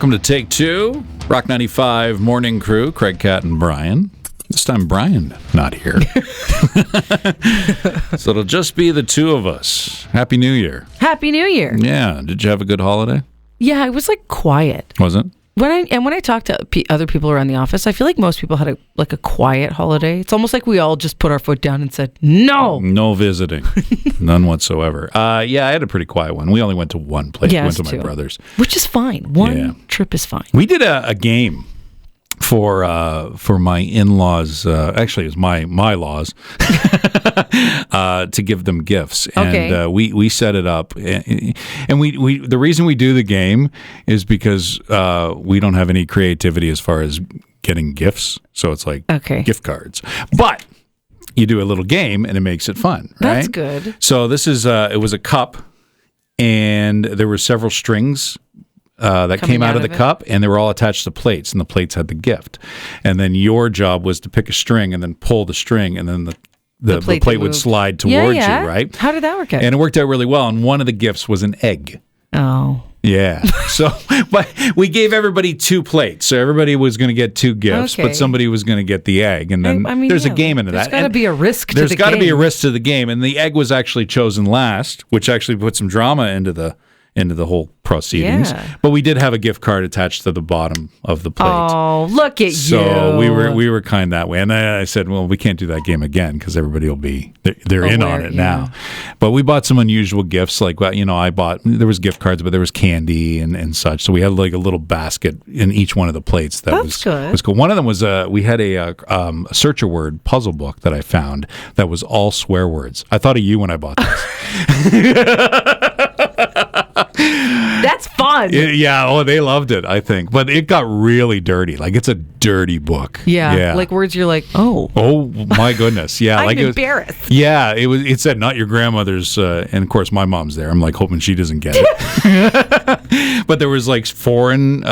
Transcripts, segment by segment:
Welcome to Take Two, Rock 95 Morning Crew, Craig, Cat, and Brian. This time, Brian not here. So it'll just be the two of us. Happy New Year. Happy New Year. Yeah. Did you have a good holiday? Yeah, it was like quiet. Was it? When I talk to other people around the office, I feel like most people had a quiet holiday. It's almost like we all just put our foot down and said, no. No visiting. None whatsoever. Yeah, I had a pretty quiet one. We only went to one place. Yeah, we went to us too. my brother's. Which is fine. One trip is fine. We did a game for my in-laws. Actually, it was my laws to give them gifts, and we set it up. And we the reason we do the game is because we don't have any creativity as far as getting gifts, so it's like gift cards, but you do a little game and it makes it fun, right? That's good. So this is it was a cup, and there were several strings that came out of the cup, and they were all attached to plates, and the plates had the gift. And then your job was to pick a string and then pull the string, and then the plate would slide towards you, right? How did that work out? And it worked out really well, and one of the gifts was an egg. Oh. Yeah. So, but we gave everybody 2 plates. So everybody was going to get 2 gifts, but somebody was going to get the egg. And then there's a game into that. There's got to be a risk to the game. There's got to be a risk to the game. And the egg was actually chosen last, which actually put some drama into the whole proceedings. Yeah. But we did have a gift card attached to the bottom of the plate. Oh, look at you. So we were kind that way. And I said, well, we can't do that game again because everybody will be, they're in on it now. But we bought some unusual gifts. Like, there was gift cards, but there was candy and such. So we had like a little basket in each one of the plates. That's good. Was cool. One of them was, we had a search a word puzzle book that I found that was all swear words. I thought of you when I bought this. That's fun. They loved it, I think. But it got really dirty. Like, it's a dirty book. Yeah. Like words you're like, oh. Oh, my goodness. Yeah. I'm like embarrassed. It said, not your grandmother's, and of course, my mom's there. I'm like, hoping she doesn't get it. But there was like foreign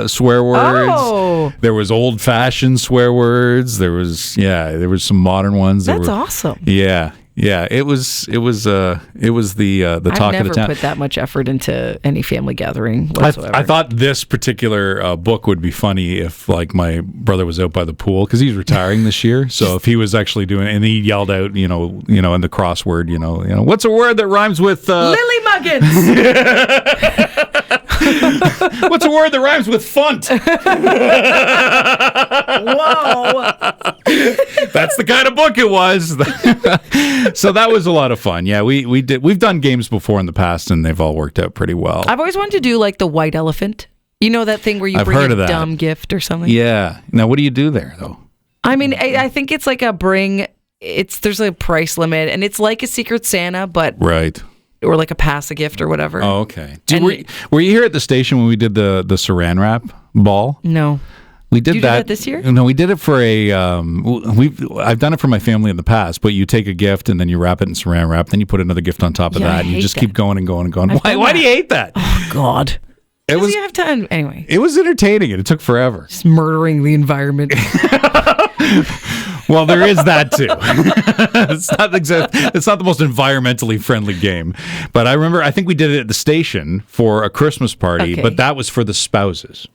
swear words. Oh. There was old-fashioned swear words. There was some modern ones. That's awesome. Yeah. Yeah, it was the talk of the town. I've never put that much effort into any family gathering whatsoever. I thought this particular book would be funny if, like, my brother was out by the pool because he's retiring this year. So if he was actually doing, and he yelled out, in the crossword, what's a word that rhymes with Lily Muggins? What's a word that rhymes with funt? Whoa! That's the kind of book it was. So that was a lot of fun. Yeah, we've done games before in the past, and they've all worked out pretty well. I've always wanted to do like the white elephant. You know that thing where you bring a dumb gift or something? Yeah. Now, what do you do there, though? I mean, I think it's like there's a price limit, and it's like a Secret Santa, but right. Or like a pass-a-gift or whatever. Oh, okay. Were you here at the station when we did the saran wrap ball? No. We did you do that this year? No, we did it for I've done it for my family in the past, but you take a gift and then you wrap it in saran wrap, then you put another gift on top of that, and you just keep going and going and going. Why do you hate that? Oh, God. Because you have time. Anyway. It was entertaining, and it took forever. Just murdering the environment. Well, there is that too. It's not the most environmentally friendly game, but I think we did it at the station for a Christmas party, but that was for the spouses.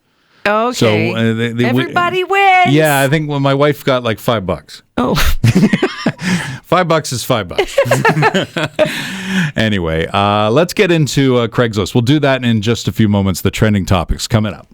Okay. So everybody wins. Yeah, I think my wife got like $5. Oh. $5 is $5. Anyway, let's get into Craigslist. We'll do that in just a few moments. The trending topics coming up.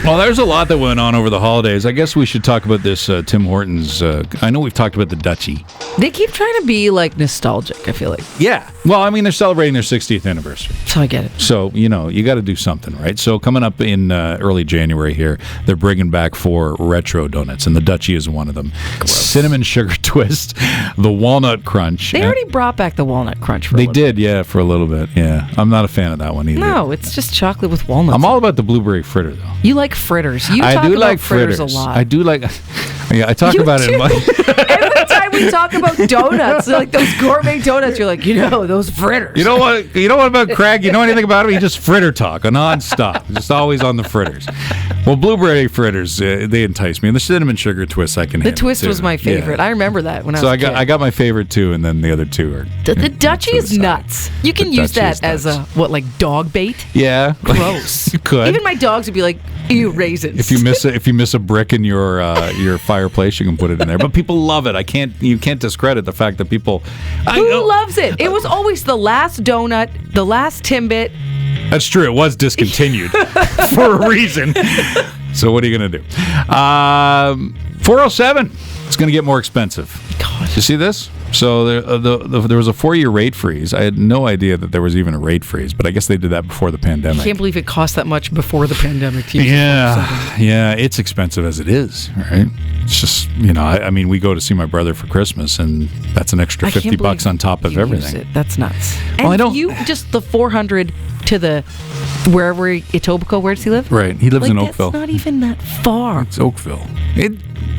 Well, there's a lot that went on over the holidays. I guess we should talk about this Tim Hortons. I know we've talked about the Dutchie. They keep trying to be like nostalgic, I feel like. Yeah. Well, I mean, they're celebrating their 60th anniversary. So I get it. So, you got to do something, right? So coming up in early January here, they're bringing back 4 retro donuts, and the Dutchie is one of them. Gross. Cinnamon sugar twist, the walnut crunch. They already brought back the walnut crunch for a little bit. They did, for a little bit, yeah. I'm not a fan of that one either. No, it's just chocolate with walnuts. I'm all about the blueberry fritter, though. You like fritters. You talk about fritters a lot. I do like... Yeah, I talk about it in my... Every time we talk about donuts, like those gourmet donuts, you're like, those fritters. You know what about Craig? You know anything about him? He just fritter talk, nonstop. Just always on the fritters. Well, blueberry fritters, they entice me. And the cinnamon sugar twist, I can handle. The twist too. was my favorite. Yeah. I remember that when I was a kid. I got my favorite two, and then the other two are... The Dutchie is nuts. You can use that as like dog bait? Yeah. Gross. You could. Even my dogs would be like, ew, raisins. If you miss a brick in your fireplace, you can put it in there. But people love it. You can't discredit the fact that people... Who loves it? It was always the last donut, the last Timbit. That's true. It was discontinued for a reason. So what are you going to do? 407. It's going to get more expensive. God. You see this? So there was a 4-year rate freeze. I had no idea that there was even a rate freeze, but I guess they did that before the pandemic. I can't believe it cost that much before the pandemic. Yeah, it's expensive as it is, right? It's just, I mean, we go to see my brother for Christmas, and that's an extra $50 on top of everything. That's nuts. Well, and the 400 to the wherever Etobicoke, where does he live? Right, he lives in Oakville. It's not even that far. It's Oakville.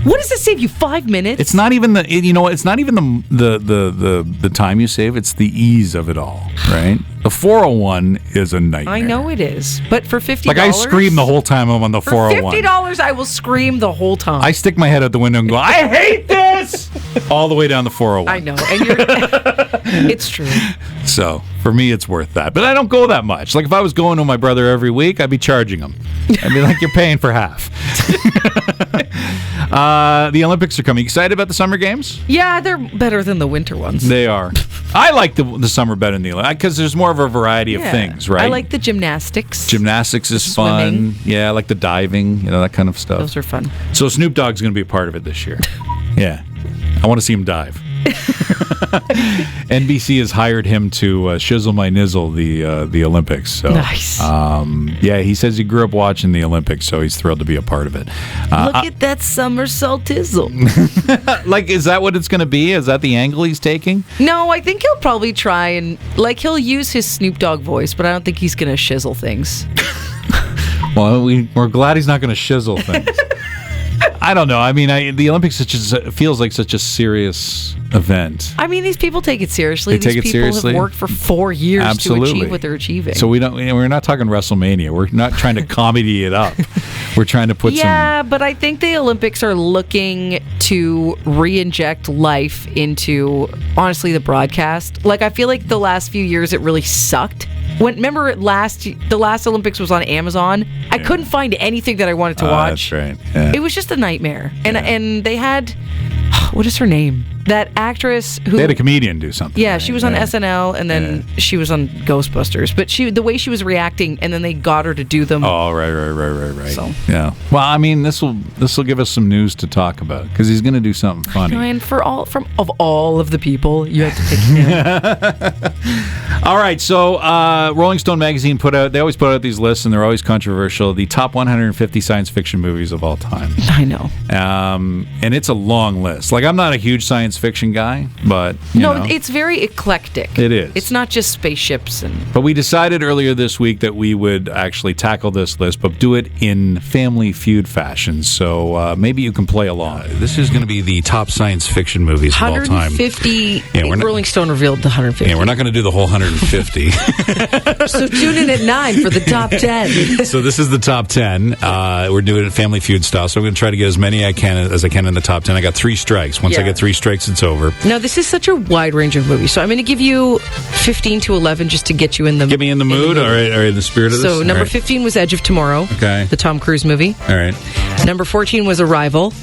What does it save you? 5 minutes? It's not even it's not even the time you save. It's the ease of it all, right? The 401 is a nightmare. I know it is, but for $50, like I scream the whole time I'm on the 401. For $50, I will scream the whole time. I stick my head out the window and go, I hate this, all the way down the 401. I know, and it's true. So for me, it's worth that. But I don't go that much. Like if I was going to my brother every week, I'd be charging him. I'd be like, you're paying for half. The Olympics are coming. Excited about the summer games? Yeah, they're better than the winter ones. They are. I like the summer better than the Olympics because there's more of a variety of things, right? I like the gymnastics. Gymnastics is fun. Yeah, I like the diving, that kind of stuff. Those are fun. So Snoop Dogg's going to be a part of it this year. Yeah. I want to see him dive. NBC has hired him to shizzle my nizzle the Olympics. So, nice. He says he grew up watching the Olympics, so he's thrilled to be a part of it. Look at that somersault tizzle. Like, is that what it's going to be? Is that the angle he's taking? No, I think he'll probably try and he'll use his Snoop Dogg voice, but I don't think he's going to shizzle things. Well, we're glad he's not going to shizzle things. I don't know. I mean, the Olympics feels like such a serious event. I mean, these people take it seriously. These people have worked for 4 years to achieve what they're achieving. So we're not talking WrestleMania. We're not trying to comedy it up. We're trying to put but I think the Olympics are looking to re-inject life into, honestly, the broadcast. Like, I feel like the last few years it really sucked. Remember the last Olympics was on Amazon? I couldn't find anything that I wanted to watch. That's right. Yeah. It was just a nightmare. And they had, what is her name? That actress who... They had a comedian do something. Yeah, she was on SNL, and then she was on Ghostbusters. But the way she was reacting, and then they got her to do them. Oh, right. So. Yeah. Well, I mean, this will give us some news to talk about, because he's going to do something funny. And of all of the people, you had to pick him. All right, so Rolling Stone magazine they always put out these lists, and they're always controversial. The top 150 science fiction movies of all time. I know. And it's a long list. Like, I'm not a huge science fiction guy, but it's very eclectic. It is. It's not just spaceships But we decided earlier this week that we would actually tackle this list, but do it in Family Feud fashion. So maybe you can play along. This is going to be the top science fiction movies of all time. 150. Rolling Stone revealed the 150. Yeah, we're not going to do the whole 150. So tune in at 9 for the top 10. So this is the top 10. We're doing it Family Feud style. So I'm going to try to get as many as I can in the top 10. I got 3 strikes. Once I get 3 strikes, it's over. Now, this is such a wide range of movies. So I'm going to give you 15 to 11 just to get you in the... Get me in the mood? All right, in the spirit of this? So number 15 was Edge of Tomorrow. Okay. The Tom Cruise movie. All right. Number 14 was Arrival.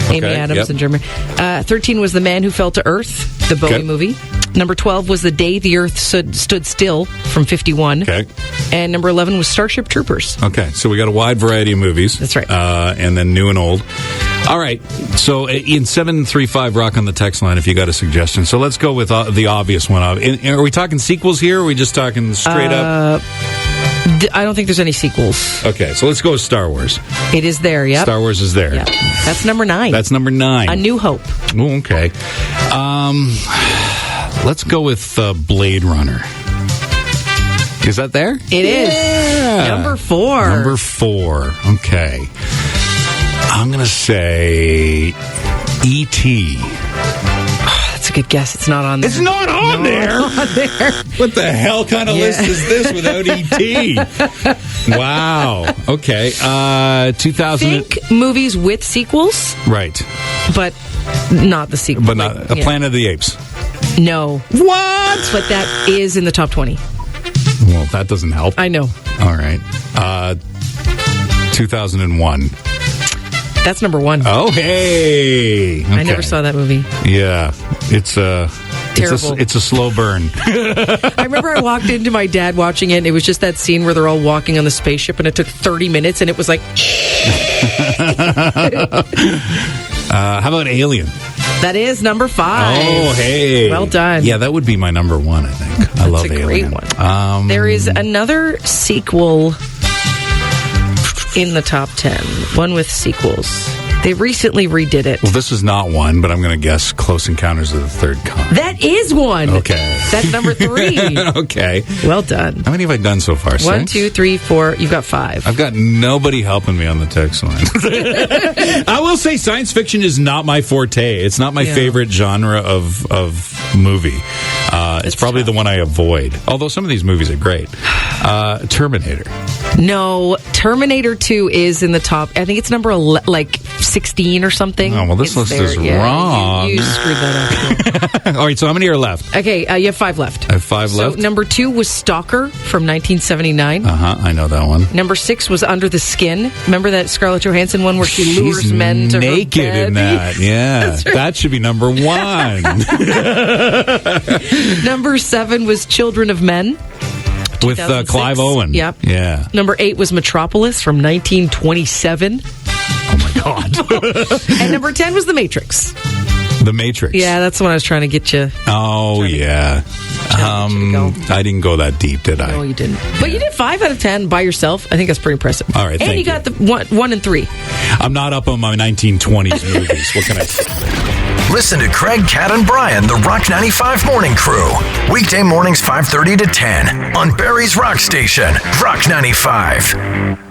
Amy Adams and Jeremy. 13 was The Man Who Fell to Earth, the Bowie movie. Number 12 was The Day the Earth Stood Still from 51. Okay. And number 11 was Starship Troopers. Okay, so we got a wide variety of movies. That's right. And then new and old. All right, so in 735 Rock on the text line if you got a suggestion. So let's go with the obvious one. Are we talking sequels here, or are we just talking straight up? I don't think there's any sequels. Okay, so let's go with Star Wars. It is there, yep. Star Wars is there. Yep. That's number 9. That's number 9. A New Hope. Oh, okay. Let's go with Blade Runner. Is that there? It is. Yeah. Number 4. Number 4. Okay. I'm going to say E.T. That's a good guess. It's not on there. It's not on there. What the hell kind of list is this without E.T.? Wow. Okay. 2000. Think movies with sequels, Right. but not the sequel. But not Planet of the Apes. No. What? But that is in the top 20. Well, that doesn't help. I know. All right. 2001. That's number 1. Oh, hey. Okay. I never saw that movie. Yeah. It's Terrible. It's a slow burn. I remember I walked into my dad watching it, and it was just that scene where they're all walking on the spaceship, and it took 30 minutes, and it was like... How about Alien? That is number 5. Oh, hey. Well done. Yeah, that would be my number 1, I think. I love Alien. Great one. There is another sequel in the top 10. One with sequels. They recently redid it. Well, this is not one, but I'm going to guess Close Encounters of the Third Kind. That is one. Okay. That's number 3. Okay. Well done. How many have I done so far? 1, 6? 2, 3, 4. You've got 5. I've got nobody helping me on the text line. I will say science fiction is not my forte. It's not my favorite genre of movie. It's probably the one I avoid. Although some of these movies are great. Terminator. No, Terminator 2 is in the top. I think it's number 16 or something. Oh, well, this list is wrong. You screwed that up. All right, so how many are left? Okay, you have 5 left. I have 5 left. Number 2 was Stalker from 1979. I know that one. Number 6 was Under the Skin. Remember that Scarlett Johansson one where she lures men to naked her bed? in that. Yeah, right. That should be number 1. Number 7 was Children of Men. With Clive Owen. Yep. Yeah. Number 8 was Metropolis from 1927. Oh, my God. And number 10 was The Matrix. The Matrix. Yeah, that's the one I was trying to get you. Oh, yeah. I didn't go that deep, did I? No, you didn't. But you did 5 out of 10 by yourself. I think that's pretty impressive. All right, and you got the 1 and 3. I'm not up on my 1920s movies. What can I say? Listen to Craig, Kat, and Brian, the Rock 95 Morning Crew. Weekday mornings 5:30 to 10 on Barrie's Rock Station, Rock 95.